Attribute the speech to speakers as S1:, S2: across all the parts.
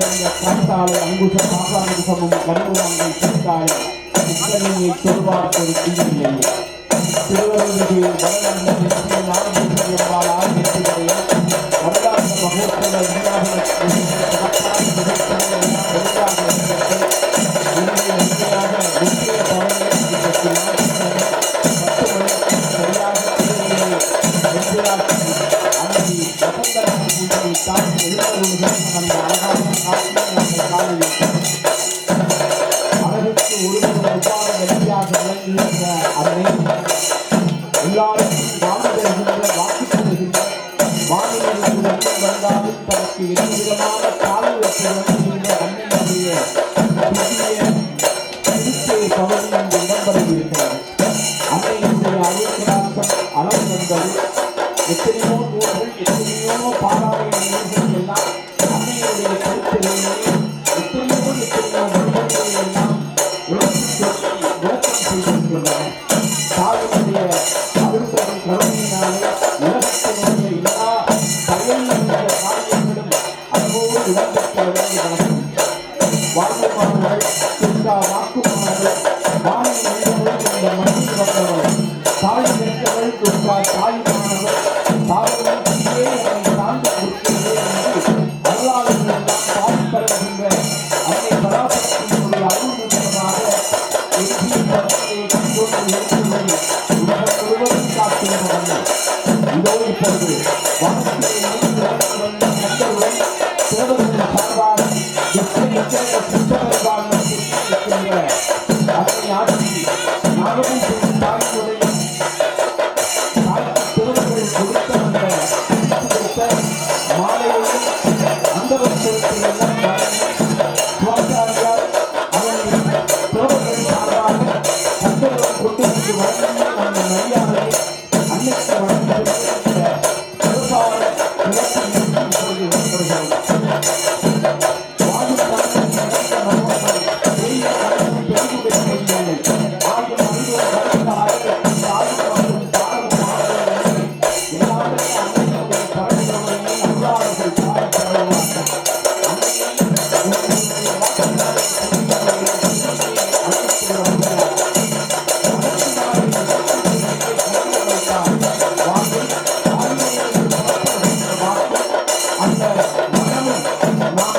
S1: காத்தாலை அங்குச பாசாங்குசமும் கருவுமங்கை சீத்தாலை முக்கணியை சொல்வார் ஒரு தீவில்லையே திருவருள்மிகு வடநந்தன் நாகேஸ்வரம்பால் ஆகியவருடைய வரலாற்று மகோத்சவ அழகுக்கு ஒருவர் உபாத வெற்றியாக விளங்குகின்ற அதனை எல்லாருக்கும் வாழ்ந்தெழுகின்ற வாக்கு தருகின்ற வானிலைக்கு வந்தாலும் தனக்கு எந்தவிதமான காலவற்றை விளங்குகின்ற அன்னையுடைய திருச்சியை பகுதி இங்கு இடம்பெறவிருக்கிறது. அன்னையுடைய அருள்கடாசம் அளவு வந்தது. எத்தனையோ நூல்கள் எத்தனையோ பாராய நூல்கள் எல்லாம் அன்னையுடைய கருத்திலேயே எத்தனையோ வடிவங்களை எல்லாம் விளக்கம் செய்திருக்கின்றன. தாயினுடைய அருள்பெரும் கருணையினாலே உலகத்தினுடைய எல்லா பயனுள்ள காரியங்களும் அதோடு இடம்பெற்ற விளங்கி வணக்கம். வாழ்வுமானவர்கள் துர்கா வாக்குமானவர்கள் வாழை மனிதர்கள் இந்த மண்ணில் வந்தவர்கள் தாய் பெற்றவர்கள் துர்கா தாய்மானவர்கள் தாவரத்திலே என்னை தாழ்ந்து கொடுக்கிறதே என்று அல்லாதவர்கள் எல்லாம் பாதி பரவுகின்ற அன்னை பராசக்தியினுடைய அருள் நிமித்தமாக உலகம் முழுவதும் காத்திருந்த இதோ இப்பொழுது வானத்திலே வந்த நண்பர்களுடன் தேவர்கள் சார்பாக அதனை ஆட்சி நாகமும் தாய்க்குடைய தாய்க்கு திருவர்கள் கொடுத்த அந்த கொடுத்த மாலையோடு அந்த வருஷத்தில் எல்லாம் சுவாச்சாரியார் அவனை தேவர்கள் சார்பாக சந்தர்ப்பம் கொண்டு வந்து வழங்கி அந்த மரியாதையை அன்னைக்கு வழங்கியிருக்கிற விவசாய விளக்கம் இப்பொழுது ஏற்படுகிறது. அந்த மனமும்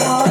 S1: மாலை